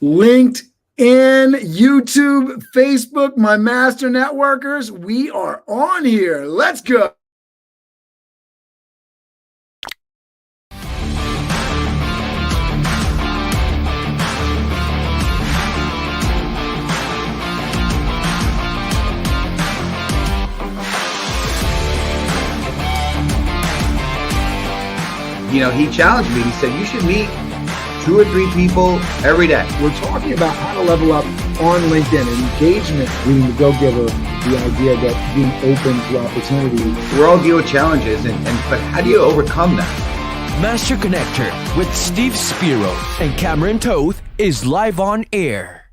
LinkedIn, YouTube, Facebook, my master networkers, we are on here. Let's go. You know, he challenged me. He said, you should meet 2 or 3 people every day. We're talking about how to level up on LinkedIn and engagement, being the go-giver, the idea that being open to opportunity. We're all deal with challenges, but how do you overcome that? Master Connector with Steve Spiro and Cameron Toth is live on air.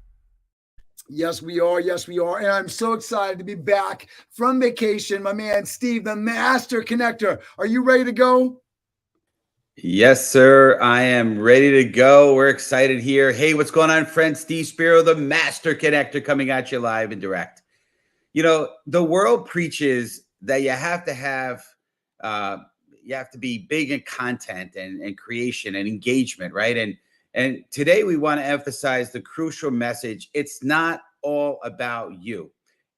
Yes, we are. Yes, we are. And I'm so excited to be back from vacation. My man, Steve, the Master Connector. Are you ready to go? Yes, sir. I am ready to go. We're excited here. Hey, what's going on, friend? Steve Spiro, the Master Connector, coming at you live and direct. You know, the world preaches that you have to be big in content and creation and engagement, right? And today we want to emphasize the crucial message. It's not all about you.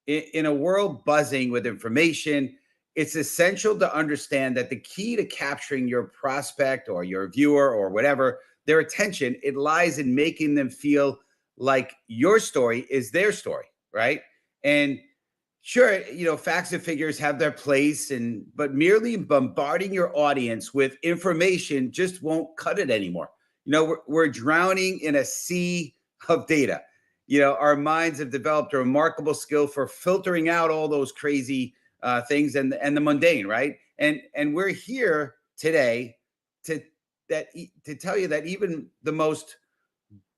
In a world buzzing with information, it's essential to understand that the key to capturing your prospect or your viewer or whatever, their attention, it lies in making them feel like your story is their story, right? And sure, you know, facts and figures have their place, but merely bombarding your audience with information just won't cut it anymore. You know, we're drowning in a sea of data. You know, our minds have developed a remarkable skill for filtering out all those crazy things and the mundane, right? And we're here today to tell you that even the most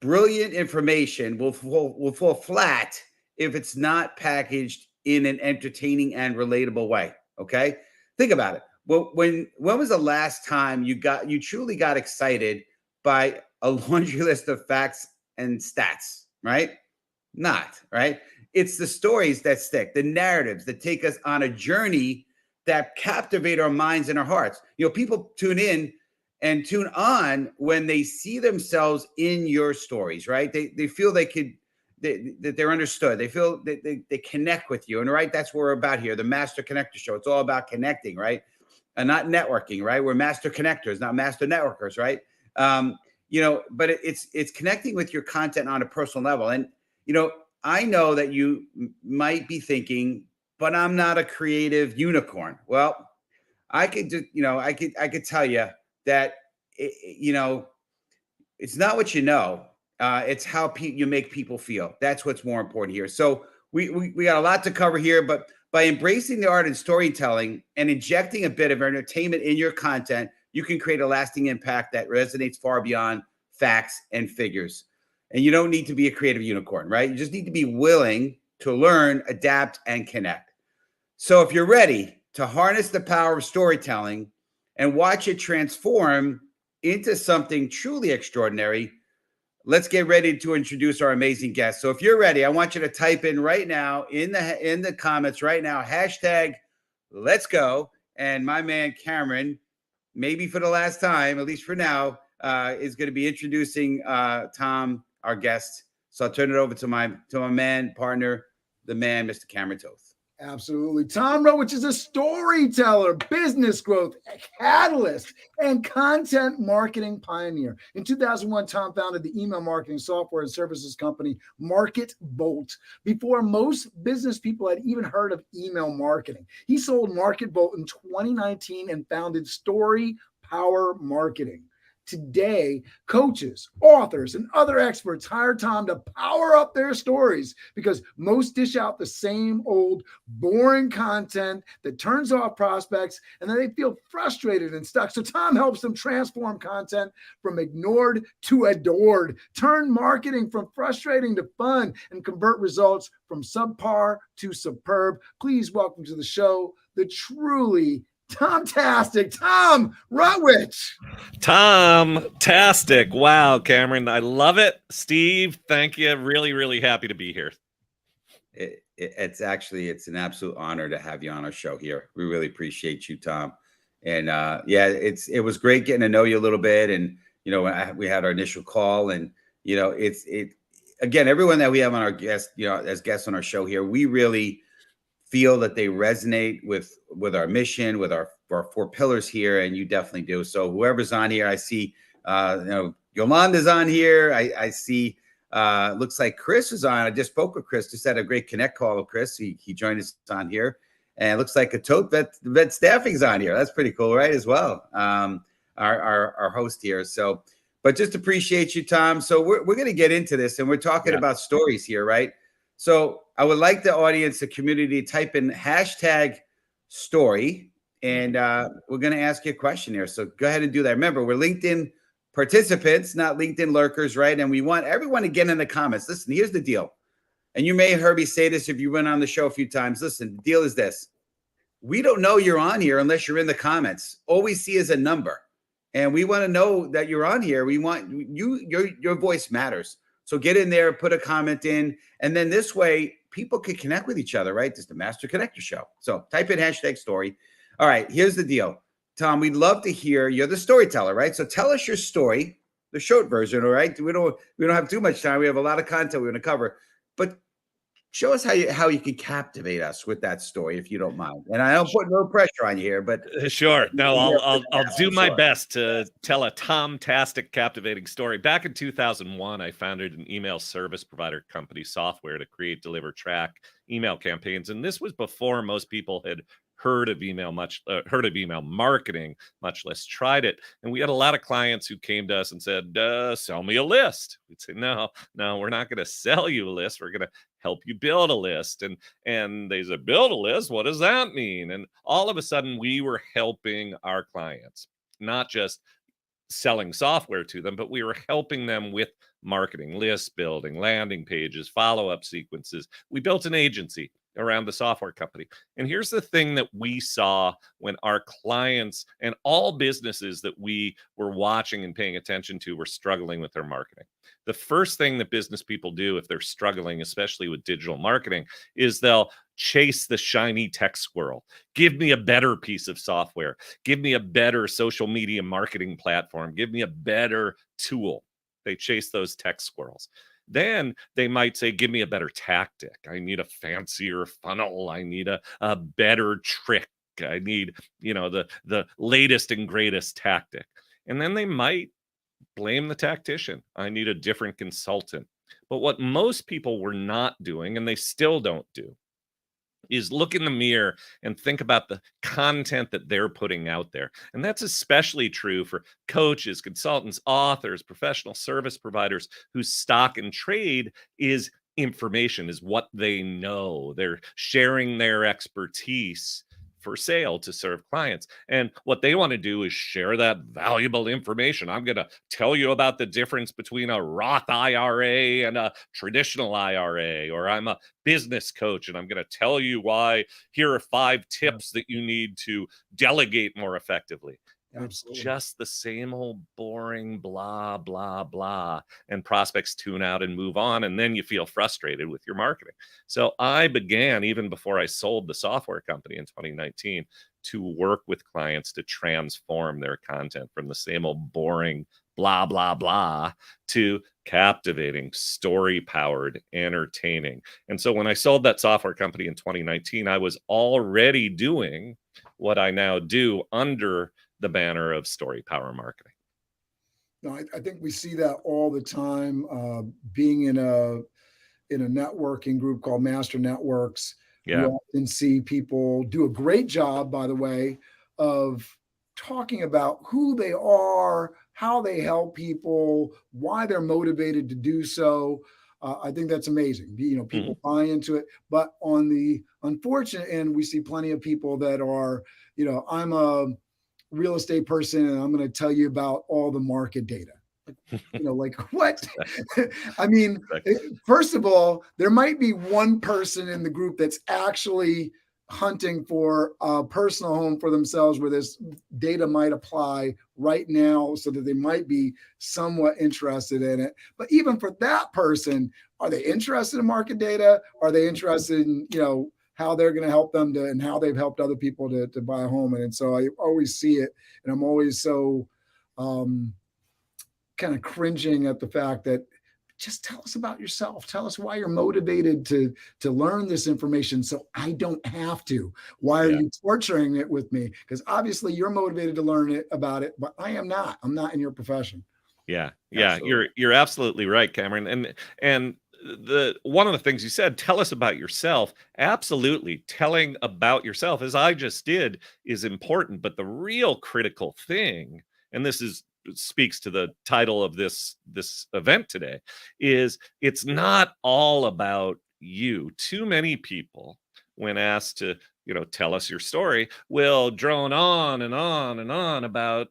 brilliant information will fall flat if it's not packaged in an entertaining and relatable way. Okay, think about it. Well, when was the last time you truly got excited by a laundry list of facts and stats? Right? Not right. It's the stories that stick, the narratives that take us on a journey that captivate our minds and our hearts. You know, people tune in and tune on when they see themselves in your stories, right? They feel that they're understood. They feel that they connect with you. And right, that's what we're about here, the Master Connector Show. It's all about connecting, right? And not networking, right? We're master connectors, not master networkers, right? You know, but it's connecting with your content on a personal level. And, you know, I know that you might be thinking, but I'm not a creative unicorn. Well, I could just, you know, I could tell you that, you know, it's not what you know. It's how you make people feel. That's what's more important here. So we got a lot to cover here, but by embracing the art and storytelling and injecting a bit of entertainment in your content, you can create a lasting impact that resonates far beyond facts and figures. And you don't need to be a creative unicorn, right? You just need to be willing to learn, adapt, and connect. So if you're ready to harness the power of storytelling and watch it transform into something truly extraordinary, let's get ready to introduce our amazing guest. So if you're ready, I want you to type in right now in the comments right now, hashtag let's go. And my man Cameron, maybe for the last time, at least for now, is going to be introducing Tom, our guest. So I'll turn it over to my man, partner, the man, Mr. Cameron Toth. Absolutely. Tom Ruwitch is a storyteller, business growth catalyst, and content marketing pioneer. In 2001, Tom founded the email marketing software and services company MarketBolt before most business people had even heard of email marketing. He sold MarketBolt in 2019 and founded Story Power Marketing. Today, coaches, authors, and other experts hire Tom to power up their stories because most dish out the same old boring content that turns off prospects, and then they feel frustrated and stuck. So Tom helps them transform content from ignored to adored, turn marketing from frustrating to fun, and convert results from subpar to superb. Please welcome to the show the truly Tom-tastic, Tom Rutwitch. Tom-tastic. Wow, Cameron. I love it. Steve, thank you. Really, really happy to be here. It's an absolute honor to have you on our show here. We really appreciate you, Tom. And yeah, it was great getting to know you a little bit. And, you know, we had our initial call, and, you know, again, everyone that we have on our guest, as guests on our show here, we really feel that they resonate with our mission, with our 4 pillars here, and you definitely do. So whoever's on here, I see, Yolanda's on here. I see, looks like Chris is on. I just spoke with Chris. Just had a great connect call with Chris. He joined us on here, and it looks like a tote vet staffing's on here. That's pretty cool, right? As well, our host here. So, but just appreciate you, Tom. So we're going to get into this, and we're talking about stories here, right? So I would like the audience, the community, type in #story, and we're going to ask you a question here. So go ahead and do that. Remember, we're LinkedIn participants, not LinkedIn lurkers, right? And we want everyone to get in the comments. Listen, here's the deal. And you may have heard me say this if you went on the show a few times. Listen, the deal is this. We don't know you're on here unless you're in the comments. All we see is a number. And we want to know that you're on here. We want your voice matters. So get in there, put a comment in, and then this way people can connect with each other, right? This is the Master Connector Show. So type in #story. All right, here's the deal. Tom, we'd love to hear, you're the storyteller, right? So tell us your story, the short version, all right? We don't have too much time. We have a lot of content we're going to cover, but show us how you can captivate us with that story, if you don't mind. And I don't put no pressure on you here, but sure. No, I'll do my best to tell a Tom-tastic captivating story. Back in 2001, I founded an email service provider company software to create, deliver, track email campaigns, and this was before most people had heard of email marketing, much less tried it. And we had a lot of clients who came to us and said, sell me a list. We'd say, no, we're not going to sell you a list. We're going to help you build a list. And they said, build a list? What does that mean? And all of a sudden we were helping our clients, not just selling software to them, but we were helping them with marketing, list building, landing pages, follow-up sequences. We built an agency around the software company. And here's the thing that we saw when our clients and all businesses that we were watching and paying attention to were struggling with their marketing. The first thing that business people do if they're struggling, especially with digital marketing, is they'll chase the shiny tech squirrel. Give me a better piece of software. Give me a better social media marketing platform. Give me a better tool. They chase those tech squirrels. Then they might say, give me a better tactic. I need a fancier funnel. I need a better trick. I need, the latest and greatest tactic. And then they might blame the tactician. I need a different consultant. But what most people were not doing, and they still don't do, is look in the mirror and think about the content that they're putting out there. And that's especially true for coaches, consultants, authors, professional service providers whose stock and trade is information, is what they know. They're sharing their expertise for sale to serve clients. And what they want to do is share that valuable information. I'm going to tell you about the difference between a Roth IRA and a traditional IRA, or I'm a business coach and I'm going to tell you why here are 5 tips that you need to delegate more effectively. Absolutely. It's just the same old boring blah, blah, blah. And prospects tune out and move on. And then you feel frustrated with your marketing. So I began, even before I sold the software company in 2019, to work with clients to transform their content from the same old boring blah, blah, blah to captivating, story-powered, entertaining. And so when I sold that software company in 2019, I was already doing what I now do under the banner of story power marketing. No, I think we see that all the time. Being in a networking group called Master Networks, we often see people do a great job, by the way, of talking about who they are, how they help people, why they're motivated to do so. I think that's amazing. People buy into it. But on the unfortunate end, we see plenty of people that are, I'm a real estate person and I'm going to tell you about all the market data. Like what? I mean, first of all, there might be one person in the group that's actually hunting for a personal home for themselves where this data might apply right now so that they might be somewhat interested in it. But even for that person, are they interested in market data? Are they interested in, how they're going to help them and how they've helped other people to buy a home? And so I always see it. And I'm always so kind of cringing at the fact that just tell us about yourself. Tell us why you're motivated to learn this information so I don't have to. Why are you torturing it with me? Because obviously you're motivated to learn about it, but I am not. I'm not in your profession. Yeah. Absolutely. You're absolutely right, Cameron. And the one of the things you said, tell us about yourself. Absolutely. Telling about yourself, as I just did, is important. But the real critical thing, and this speaks to the title of this event today, is it's not all about you. Too many people, when asked to, tell us your story, will drone on and on and on about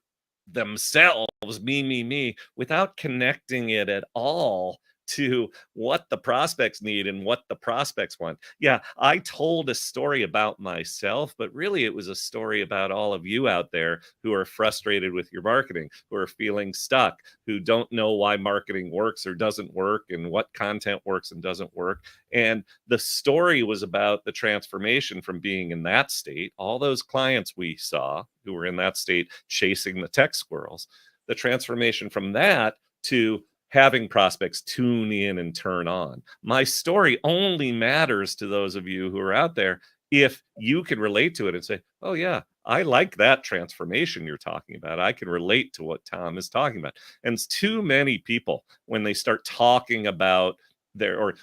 themselves, me, without connecting it at all to what the prospects need and what the prospects want. Yeah, I told a story about myself, but really it was a story about all of you out there who are frustrated with your marketing, who are feeling stuck, who don't know why marketing works or doesn't work, and what content works and doesn't work. And the story was about the transformation from being in that state, all those clients we saw who were in that state chasing the tech squirrels, the transformation from that to having prospects tune in and turn on. My story only matters to those of you who are out there if you can relate to it and say, oh yeah, I like that transformation you're talking about. I can relate to what Tom is talking about. And it's too many people, when they start talking about or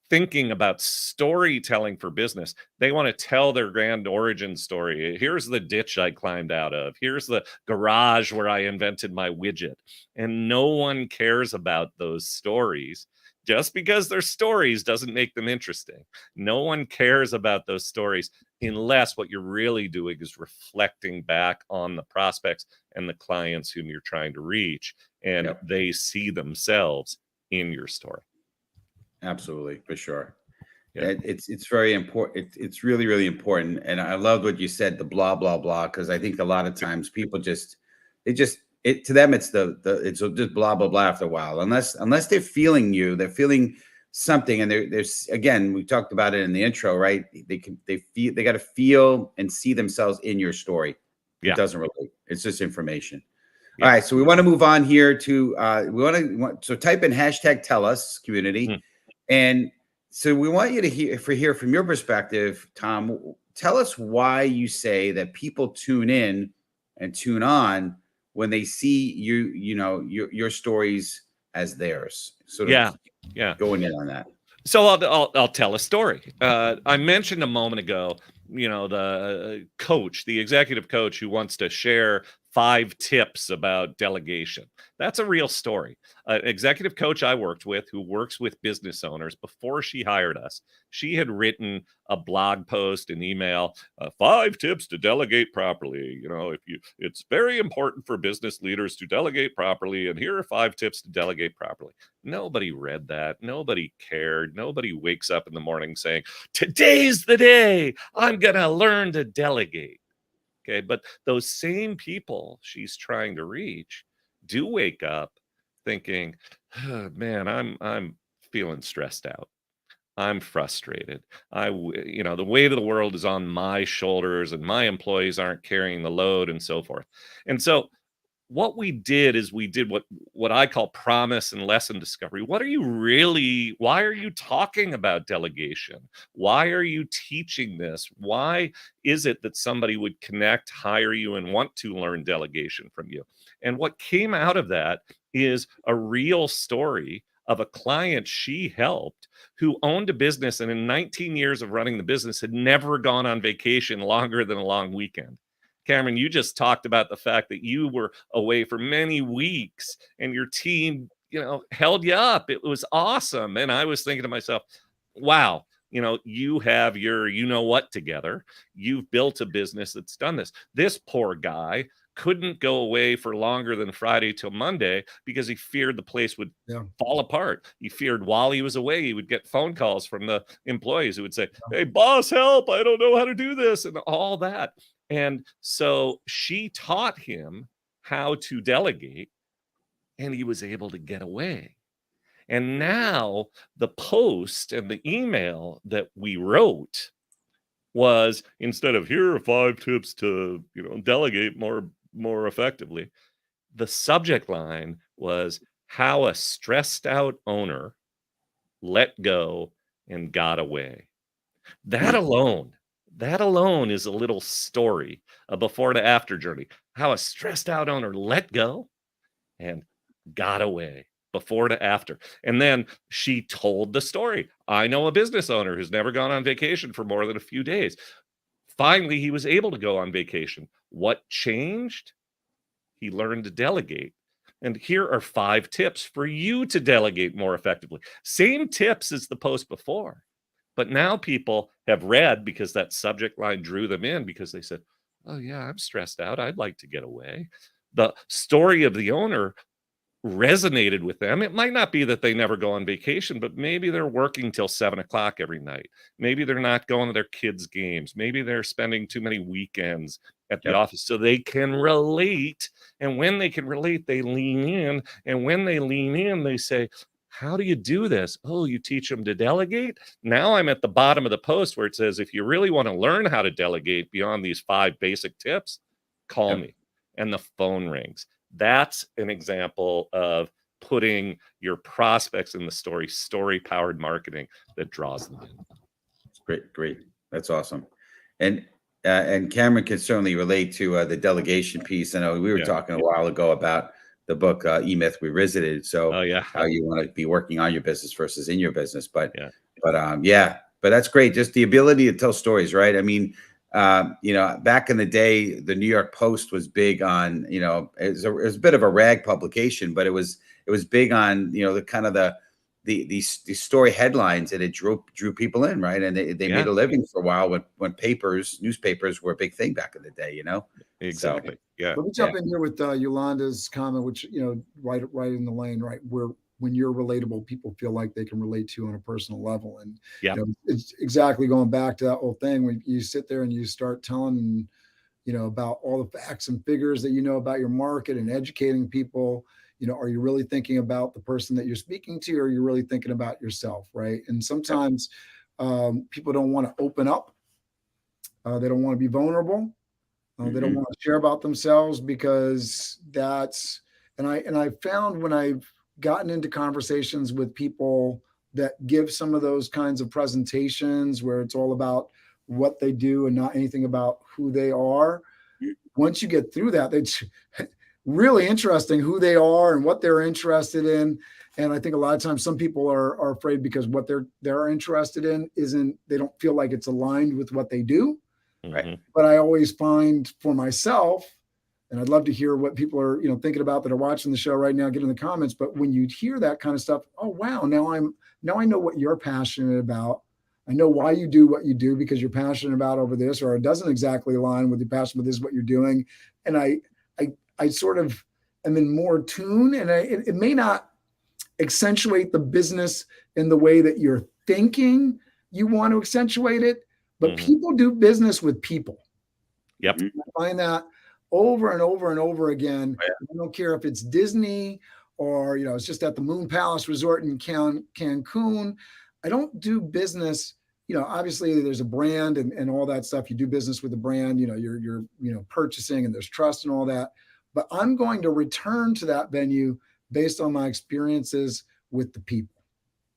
thinking about storytelling for business, they want to tell their grand origin story. Here's the ditch I climbed out of. Here's the garage where I invented my widget. And no one cares about those stories. Just because they're stories doesn't make them interesting. No one cares about those stories unless what you're really doing is reflecting back on the prospects and the clients whom you're trying to reach, and they see themselves in your story. Absolutely, for sure. Yeah, it's very important. It's really, really important. And I love what you said, the blah blah blah, because I think a lot of times people to them it's it's just blah blah blah after a while. Unless they're feeling you, they're feeling something, and there's again, we talked about it in the intro, right? They got to feel and see themselves in your story. It doesn't relate. It's just information. All right, so we want to move on here to so type in hashtag tell us community. And so we want you to hear from your perspective, Tom. Tell us why you say that people tune in and tune on when they see your stories as theirs. Sort of going in on that. So I'll tell a story. I mentioned a moment ago, the coach, the executive coach who wants to share 5 tips about delegation. That's a real story. An executive coach I worked with who works with business owners, before she hired us, she had written a blog post, an email, 5 tips to delegate properly. It's very important for business leaders to delegate properly, and here are 5 tips to delegate properly. Nobody read that. Nobody cared. Nobody wakes up in the morning saying, today's the day I'm going to learn to delegate. Okay, but those same people she's trying to reach do wake up thinking, oh, man, I'm feeling stressed out. I'm frustrated. The weight of the world is on my shoulders, and my employees aren't carrying the load, and so forth. And so what we did is we did what I call promise and lesson discovery. Why are you talking about delegation? Why are you teaching this? Why is it that somebody would connect, hire you, and want to learn delegation from you? And what came out of that is a real story of a client she helped who owned a business, and in 19 years of running the business had never gone on vacation longer than a long weekend. Cameron, you just talked about the fact that you were away for many weeks and your team, held you up. It was awesome. And I was thinking to myself, wow, you have your what together. You've built a business that's done this. This poor guy couldn't go away for longer than Friday till Monday because he feared the place would fall apart. He feared while he was away, he would get phone calls from the employees who would say, hey, boss, help. I don't know how to do this, and all that. And so she taught him how to delegate, and he was able to get away. And now the post and the email that we wrote was, instead of here are 5 tips to, delegate more effectively, the subject line was how a stressed out owner let go and got away. That alone, that alone is a little story, a before to after journey. How a stressed out owner let go and got away, before to after. And then she told the story. I know a business owner who's never gone on vacation for more than a few days. Finally, he was able to go on vacation. What changed? He learned to delegate. And here are 5 tips for you to delegate more effectively. Same tips as the post before. But now people have read, because that subject line drew them in, because they said, oh, yeah, I'm stressed out. I'd like to get away. The story of the owner resonated with them. It might not be that they never go on vacation, but maybe they're working till 7 o'clock every night. Maybe they're not going to their kids' games. Maybe they're spending too many weekends at the office, so they can relate. And when they can relate, they lean in. And when they lean in, they say, how do you do this? Oh, you teach them to delegate. Now I'm at the bottom of the post where it says, if you really want to learn how to delegate beyond these 5 basic tips, call me. And the phone rings. That's an example of putting your prospects in the story-powered marketing that draws them in. Great. That's awesome. And Cameron can certainly relate to the delegation piece. I know we were talking a while ago about the book E-Myth Revisited. So how you want to be working on your business versus in your business. But that's great. Just the ability to tell stories, right? I mean, back in the day, the New York Post was big on, it was a bit of a rag publication, but it was big on, the kind of the story headlines, and it drew people in, right? And they made a living for a while when newspapers were a big thing back in the day, Exactly. So, Let me jump in here with Yolanda's comment, which, right in the lane, right? Where when you're relatable, people feel like they can relate to you on a personal level. And it's exactly going back to that whole thing when you sit there and you start telling, about all the facts and figures that about your market and educating people. Are you really thinking about the person that you're speaking to, or are you really thinking about yourself, right? And sometimes people don't want to open up. They don't want to be vulnerable. They don't want to share about themselves because and I found when I've gotten into conversations with people that give some of those kinds of presentations where it's all about what they do and not anything about who they are. Once you get through that, it's really interesting who they are and what they're interested in. And I think a lot of times some people are afraid because what they're interested in they don't feel like it's aligned with what they do. Right. But I always find for myself, and I'd love to hear what people are, thinking about that are watching the show right now, get in the comments. But when you hear that kind of stuff, oh, wow, now I know what you're passionate about. I know why you do what you do because you're passionate about over this, or it doesn't exactly align with your passion, but this is what you're doing. And I sort of am in more tune, and it may not accentuate the business in the way that you're thinking you want to accentuate it, but people do business with people. Yep. I find that over and over and over again. I don't care if it's Disney or, it's just at the Moon Palace Resort in Cancun. I don't do business, obviously there's a brand and all that stuff. You do business with the brand, you're purchasing, and there's trust and all that. But I'm going to return to that venue based on my experiences with the people.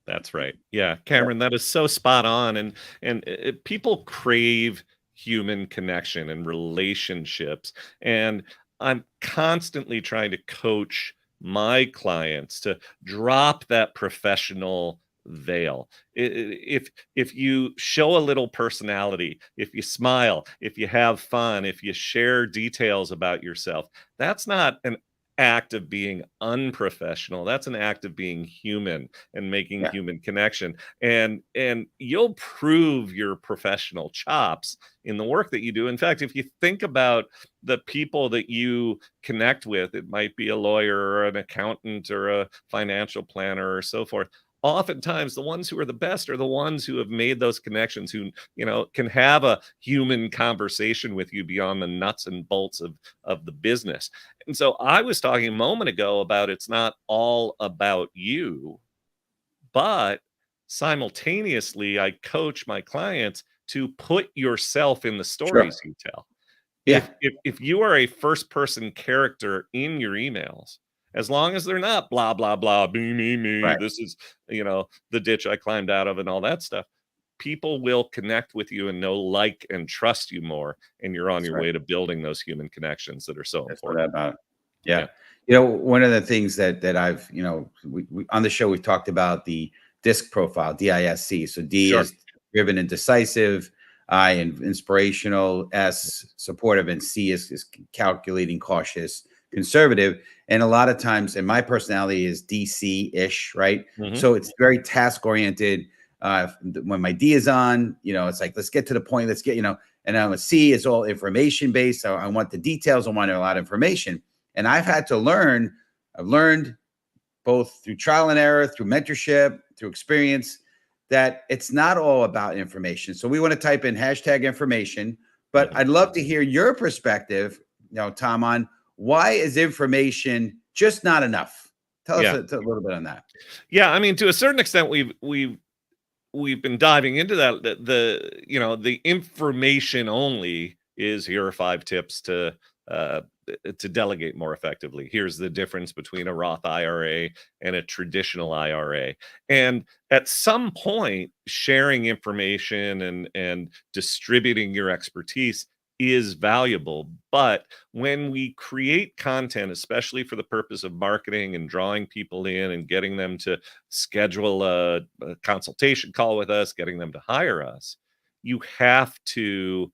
That's right. Yeah, Cameron, that is so spot on. And people crave human connection and relationships. And I'm constantly trying to coach my clients to drop that professional veil. If you show a little personality, if you smile, if you have fun, if you share details about yourself, that's not an act of being unprofessional. That's an act of being human and making human connection. And you'll prove your professional chops in the work that you do. In fact, if you think about the people that you connect with, it might be a lawyer or an accountant or a financial planner or so forth. Oftentimes the ones who are the best are the ones who have made those connections, who can have a human conversation with you beyond the nuts and bolts of the business. And so I was talking a moment ago about it's not all about you, but simultaneously I coach my clients to put yourself in the stories you tell. If you are a first person character in your emails, As long as they're not blah, blah, blah, me, Right. this is, the ditch I climbed out of and all that stuff. People will connect with you and know, like, and trust you more. And you're on That's your right. way to building those human connections that are so That's what important. about it. Yeah. Yeah. One of the things that I've, we on the show, we've talked about the DISC profile, DISC. So D Sure. is driven and decisive, I and inspirational, S supportive, and C is calculating, cautious, conservative. And a lot of times, and my personality is DC-ish, right? Mhm. So it's very task oriented. When my D is on, it's like, let's get to the point. Let's get, and I'm a C, it's all information based. So I want the details. I want a lot of information. And I've learned both through trial and error, through mentorship, through experience, that it's not all about information. So we want to type in hashtag information, but I'd love to hear your perspective, Tom, on why is information just not enough? Tell us a little bit on that. Yeah, I mean, to a certain extent, we've been diving into that. The information only is, here are 5 tips to delegate more effectively. Here's the difference between a Roth IRA and a traditional IRA. And at some point, sharing information and distributing your expertise is valuable. But when we create content, especially for the purpose of marketing and drawing people in and getting them to schedule a consultation call with us, getting them to hire us, you have to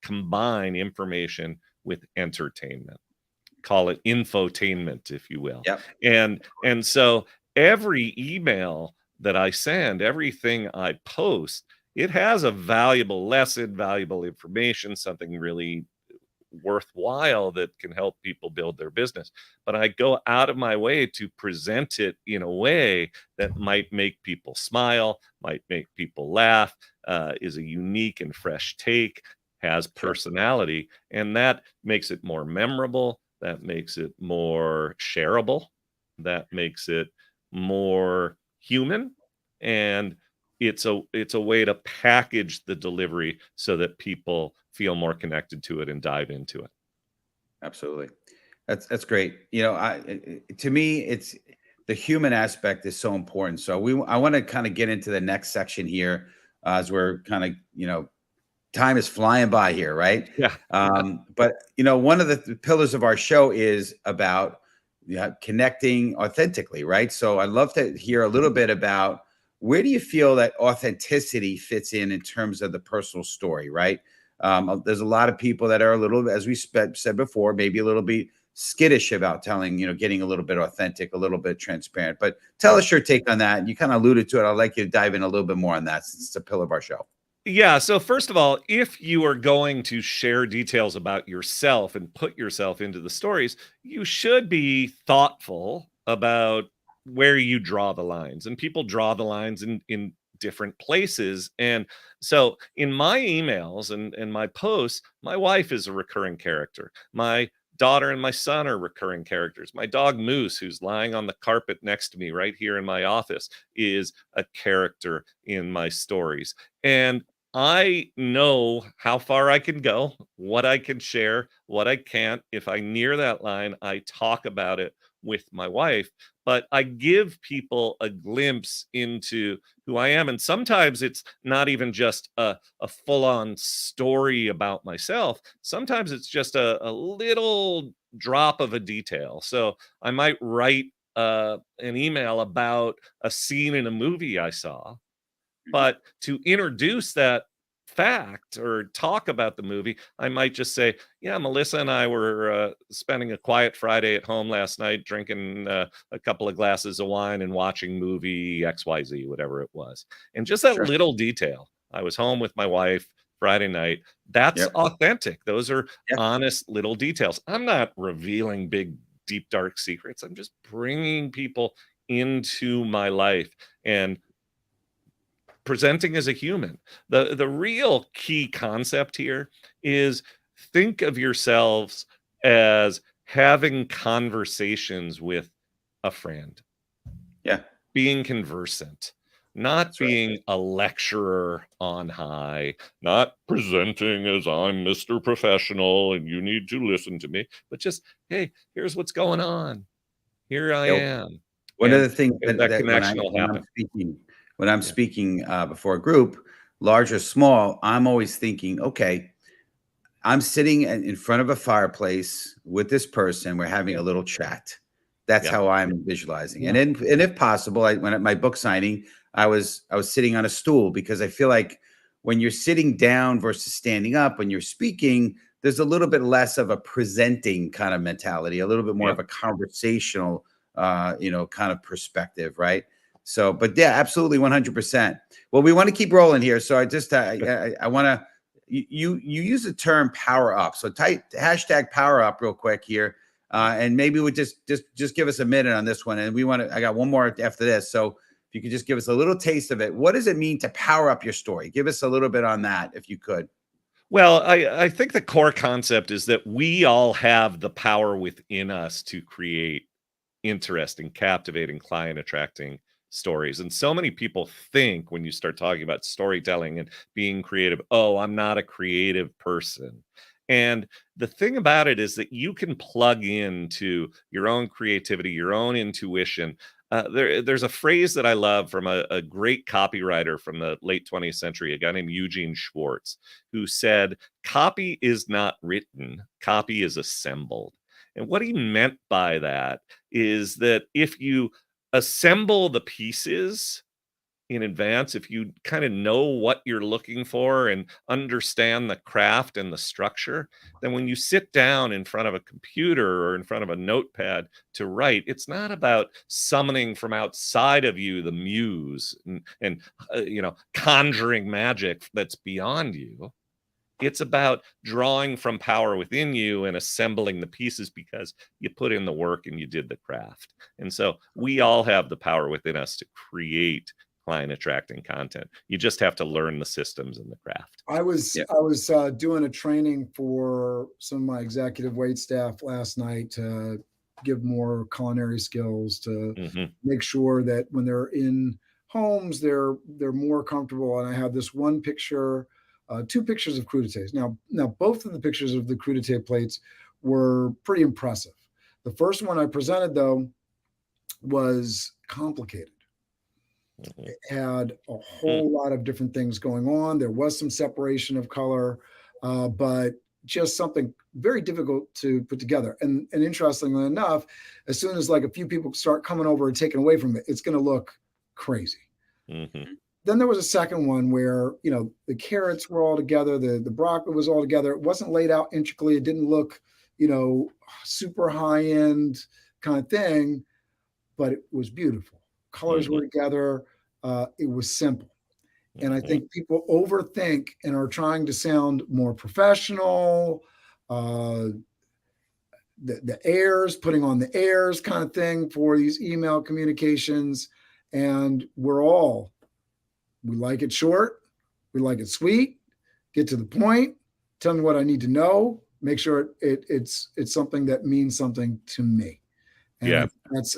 combine information with entertainment. Call it infotainment, if you will. Yep. And so every email that I send, everything I post, it has a valuable lesson, valuable information, something really worthwhile that can help people build their business. But I go out of my way to present it in a way that might make people smile, might make people laugh, is a unique and fresh take, has personality, and that makes it more memorable. That makes it more shareable. That makes it more human. And it's a way to package the delivery so that people feel more connected to it and dive into it. Absolutely. That's great. To me, it's the human aspect is so important. So I want to kind of get into the next section here, as we're kind of, time is flying by here, right? Yeah. But one of the pillars of our show is about connecting authentically, right? So I'd love to hear a little bit about, where do you feel that authenticity fits in terms of the personal story, right? There's a lot of people that are a little, as we said before, maybe a little bit skittish about telling, getting a little bit authentic, a little bit transparent. But tell us your take on that. You kind of alluded to it. I'd like you to dive in a little bit more on that, since it's a pillar of our show. Yeah. So first of all, if you are going to share details about yourself and put yourself into the stories, you should be thoughtful about where you draw the lines. And people draw the lines in different places. And so in my emails and my posts, my wife is a recurring character. My daughter and my son are recurring characters. My dog Moose, who's lying on the carpet next to me right here in my office, is a character in my stories. And I know how far I can go, what I can share, what I can't. If I near that line, I talk about it with my wife, but I give people a glimpse into who I am. And sometimes it's not even just a full on story about myself. Sometimes it's just a little drop of a detail. So I might write an email about a scene in a movie I saw, but to introduce that fact or talk about the movie, I might just say, yeah, Melissa and I were spending a quiet Friday at home last night, drinking a couple of glasses of wine and watching movie XYZ, whatever it was. And just that little detail. I was home with my wife Friday night. That's authentic. Those are honest little details. I'm not revealing big, deep, dark secrets. I'm just bringing people into my life and presenting as a human. The real key concept here is, think of yourselves as having conversations with a friend. Yeah. Being conversant, not being a lecturer on high, not presenting as I'm Mr. Professional and you need to listen to me, but just, hey, here's what's going on. Here I am. One of And the things that connection will happen. when I'm speaking before a group, large or small, I'm always thinking, okay, I'm sitting in front of a fireplace with this person. We're having a little chat. That's how I'm visualizing. And if possible, when at my book signing, I was sitting on a stool, because I feel like when you're sitting down versus standing up, when you're speaking, there's a little bit less of a presenting kind of mentality, a little bit more of a conversational, kind of perspective, right? So, but yeah, absolutely, 100%. Well, we want to keep rolling here, so I want to. You use the term power up, so type hashtag power up real quick here, and maybe we just give us a minute on this one, and I got one more after this, so if you could just give us a little taste of it. What does it mean to power up your story? Give us a little bit on that, if you could. Well, I think the core concept is that we all have the power within us to create interesting, captivating, client attracting stories. And so many people think, when you start talking about storytelling and being creative, oh, I'm not a creative person. And the thing about it is that you can plug into your own creativity, your own intuition. There's a phrase that I love from a great copywriter from the late 20th century, a guy named Eugene Schwartz, who said, copy is not written, copy is assembled. And what he meant by that is that if you assemble the pieces in advance, if you kind of know what you're looking for and understand the craft and the structure, then when you sit down in front of a computer or in front of a notepad to write, it's not about summoning from outside of you the muse and conjuring magic that's beyond you. It's about drawing from power within you and assembling the pieces because you put in the work and you did the craft. And so we all have the power within us to create client attracting content. You just have to learn the systems and the craft. I was doing a training for some of my executive wait staff last night to give more culinary skills, to make sure that when they're in homes, they're more comfortable. And I have this one picture, two pictures of crudités. Now both of the pictures of the crudité plates were pretty impressive. The first one I presented, though, was complicated. It had a whole lot of different things going on. There was some separation of color, but just something very difficult to put together. And interestingly enough, as soon as like a few people start coming over and taking away from it, it's going to look crazy. Then there was a second one where, the carrots were all together, the broccoli was all together. It wasn't laid out intricately. It didn't look, super high end kind of thing, but it was beautiful. Colors were together. It was simple. And I think people overthink and are trying to sound more professional, the airs, putting on the airs kind of thing for these email communications. And we like it short. We like it sweet. Get to the point. Tell me what I need to know. Make sure it's something that means something to me. And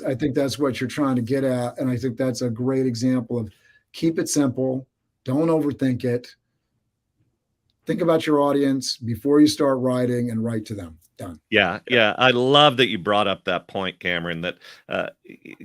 I think that's what you're trying to get at. And I think that's a great example of keep it simple. Don't overthink it. Think about your audience before you start writing and write to them. Done. Yeah. I love that you brought up that point, Cameron, that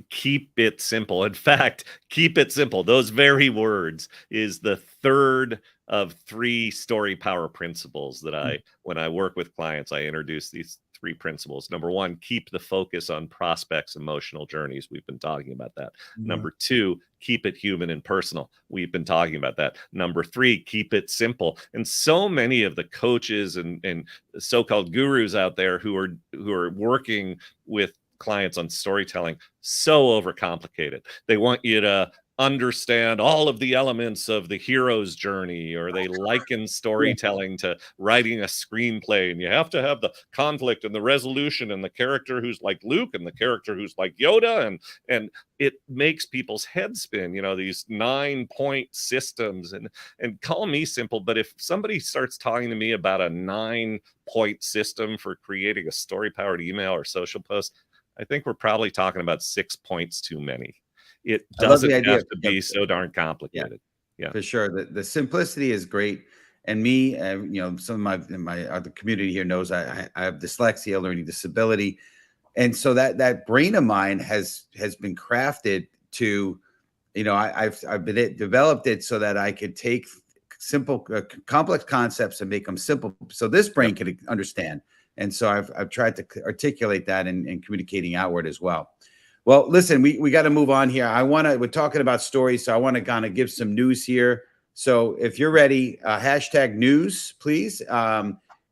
keep it simple. In fact, keep it simple. Those very words is the third of 3 story power principles that when I work with clients, I introduce these 3 principles. Number 1, keep the focus on prospects' emotional journeys. We've been talking about that. Number 2, keep it human and personal. We've been talking about that. Number 3, keep it simple. And so many of the coaches and so-called gurus out there who are working with clients on storytelling, so overcomplicated. They want you to understand all of the elements of the hero's journey, or they liken storytelling to writing a screenplay, and you have to have the conflict and the resolution and the character who's like Luke and the character who's like Yoda, and it makes people's heads spin, these 9-point systems, and call me simple, but if somebody starts talking to me about a 9-point system for creating a story powered email or social post, I think we're probably talking about 6 points too many. It doesn't have to be so darn complicated. Yeah, for sure. The simplicity is great. And me, some of my other community here knows I have dyslexia, learning disability. And so that brain of mine has been crafted to, I've developed it so that I could take simple, complex concepts and make them simple, so this brain could understand. And so I've tried to articulate that in communicating outward as well. Well, listen, we got to move on here. We're talking about stories, so I want to kind of give some news here. So if you're ready, hashtag news, please.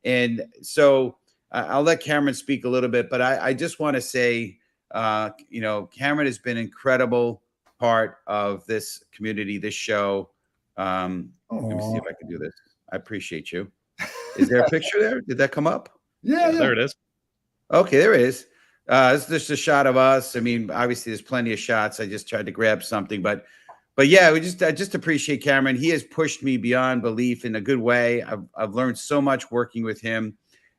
And so I'll let Cameron speak a little bit, but I just want to say, Cameron has been an incredible part of this community, this show. Let me see if I can do this. I appreciate you. Is there a picture there? Did that come up? Yeah, there it is. Okay, there it is. It's just a shot of us. I mean, obviously, there's plenty of shots. I just tried to grab something, but yeah, I just appreciate Cameron. He has pushed me beyond belief in a good way. I've learned so much working with him.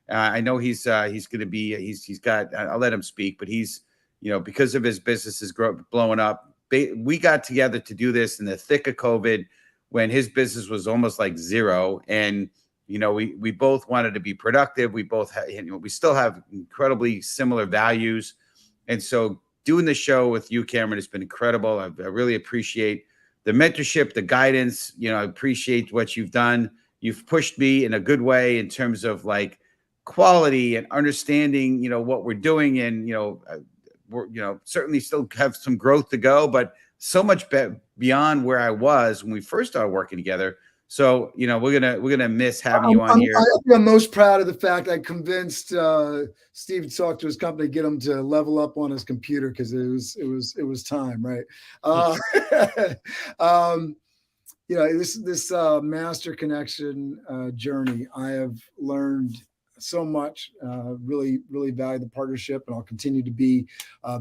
I know he's going to be. He's got. I'll let him speak, but he's, because of his businesses blowing up. We got together to do this in the thick of COVID, when his business was almost like zero, and we both wanted to be productive. We both we still have incredibly similar values. And so doing the show with you, Cameron, has been incredible. I really appreciate the mentorship, the guidance. I appreciate what you've done. You've pushed me in a good way in terms of like quality and understanding, what we're doing. And, we're, certainly still have some growth to go, but so much beyond where I was when we first started working together. So, we're gonna miss having you on here. I'm most proud of the fact I convinced Steve to talk to his company, get him to level up on his computer, because it was time, right? This master connection journey, I have learned so much. Really, really value the partnership, and I'll continue to be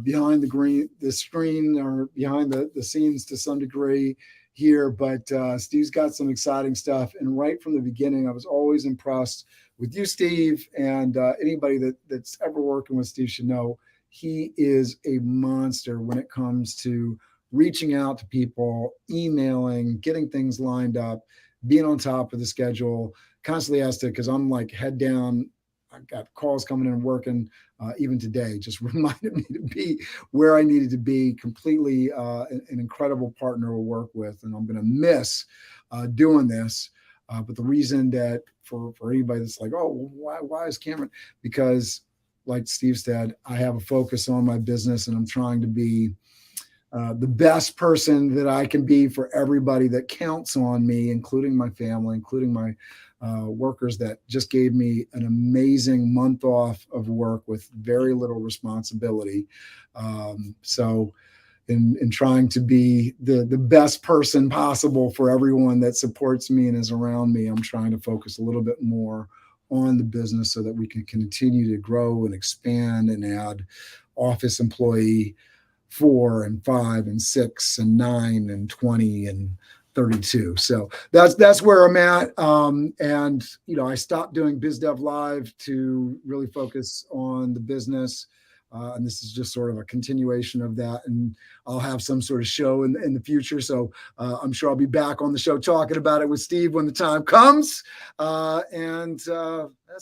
behind the screen or behind the scenes to some degree here, but Steve's got some exciting stuff. And right from the beginning, I was always impressed with you, Steve, and anybody that's ever working with Steve should know he is a monster when it comes to reaching out to people, emailing, getting things lined up, being on top of the schedule. Constantly has to, because I'm like head down. I've got calls coming in and working. Even today, just reminded me to be where I needed to be. Completely an incredible partner to work with, and I'm going to miss doing this. But the reason that for anybody that's like, oh, why is Cameron? Because, like Steve said, I have a focus on my business, and I'm trying to be the best person that I can be for everybody that counts on me, including my family, including my workers that just gave me an amazing month off of work with very little responsibility. So in trying to be the best person possible for everyone that supports me and is around me, I'm trying to focus a little bit more on the business so that we can continue to grow and expand and add office employee 4 and 5 and 6 and 9 and 20 and 32. So that's where I'm at. And I stopped doing BizDev Live to really focus on the business. And this is just sort of a continuation of that. And I'll have some sort of show in the future. So I'm sure I'll be back on the show talking about it with Steve when the time comes. And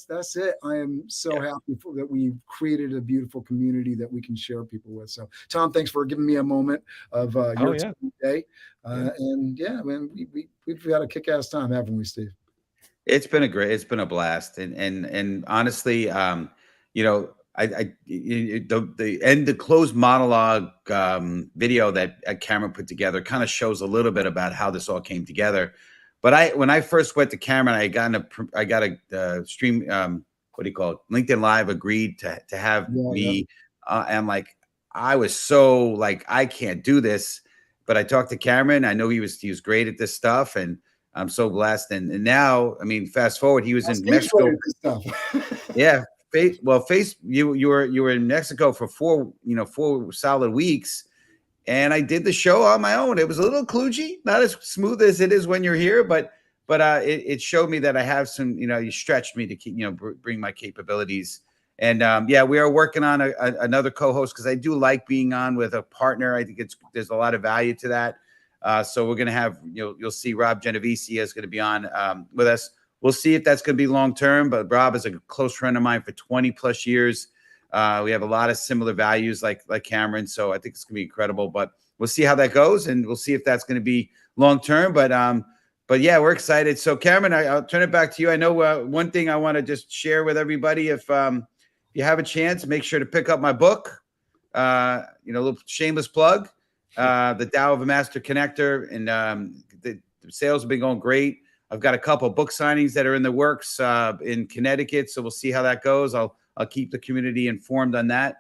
that's it. I am so happy that we've created a beautiful community that we can share people with. So Tom, thanks for giving me a moment of your time today. And man, we've had a kick-ass time, haven't we, Steve? It's been a blast. And honestly, the closed monologue video that Cameron put together kind of shows a little bit about how this all came together. But when I first went to Cameron, I got a stream. What do you call it? LinkedIn Live agreed to have me. And like, I was so like, I can't do this. But I talked to Cameron. I know he was great at this stuff, and I'm so blessed. And now, I mean, fast forward, he was in Mexico. Yeah. You were in Mexico for 4 solid weeks, and I did the show on my own. It was a little kludgy, not as smooth as it is when you're here, but it showed me that I have some, you stretched me to keep, bring my capabilities. And we are working on another co-host, because I do like being on with a partner. I think there's a lot of value to that. So we're gonna have, you'll see Rob Genovese is going to be on with us. We'll see if that's going to be long term, but Rob is a close friend of mine for 20 plus years. We have a lot of similar values like Cameron. So I think it's going to be incredible, but we'll see how that goes, and we'll see if that's going to be long-term, but yeah, we're excited. So Cameron, I'll turn it back to you. I know one thing I want to just share with everybody, if you have a chance, make sure to pick up my book, a little shameless plug, The Tao of a Master Connector, and the sales have been going great. I've got a couple book signings that are in the works in Connecticut, so we'll see how that goes. I'll keep the community informed on that,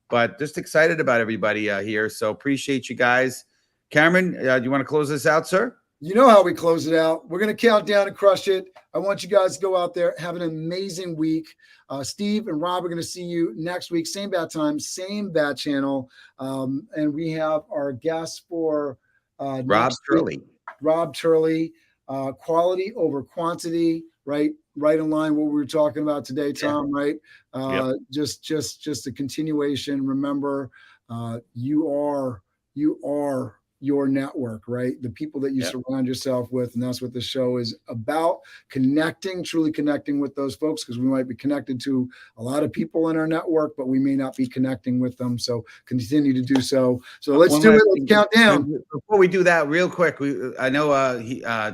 but just excited about everybody here. So appreciate you guys. Cameron, do you want to close this out, sir? You know how we close it out. We're going to count down and crush it. I want you guys to go out there, have an amazing week. Steve and Rob are going to see you next week, same bat time, same bat channel. And we have our guest for Rob Turley. Rob Turley, quality over quantity, right in line what we were talking about today, Tom, right? Yep. Just a continuation. Remember, you are your network, right? The people that you surround yourself with. And that's what the show is about, truly connecting with those folks, because we might be connected to a lot of people in our network, but we may not be connecting with them. So continue to do so. So let's do it. Let's count down. Before we do that, real quick, I know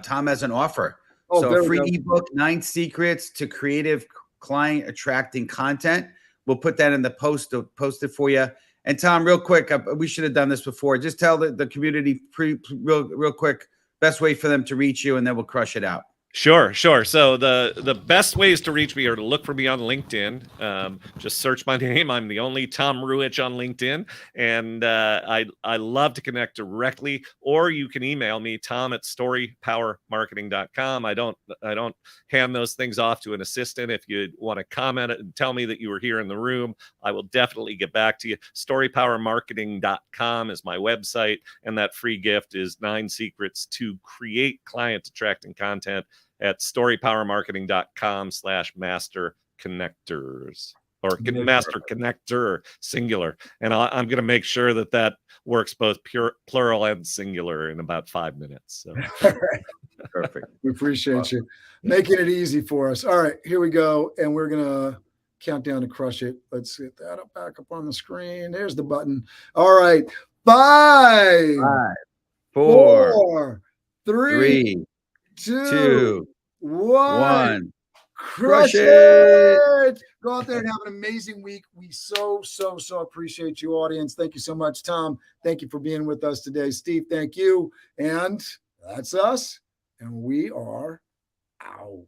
Tom has an offer. So a free ebook, 9 Secrets to Creative Client Attracting Content. We'll put that in the post it for you. And Tom, real quick, we should have done this before. Just tell the community real quick, best way for them to reach you, and then we'll crush it out. Sure. So the best ways to reach me are to look for me on LinkedIn. Just search my name. I'm the only Tom Ruwitch on LinkedIn, and I love to connect directly. Or you can email me, tom@storypowermarketing.com. I don't hand those things off to an assistant. If you want to comment and tell me that you were here in the room, I will definitely get back to you. Storypowermarketing.com is my website, and that free gift is 9 Secrets to Create Client Attracting Content at storypowermarketing.com/master connectors, or master connector singular. And I'm going to make sure that works both plural and singular in about 5 minutes. So Perfect. We appreciate you making it easy for us. All right, here we go. And we're going to count down to crush it. Let's get that back up on the screen. There's the button. All right. 5, 4, 3, 2, 1. Crush it. Go out there and have an amazing week. We so appreciate you, audience. Thank you so much, Tom. Thank you for being with us today. Steve, thank you. And that's us. And we are out.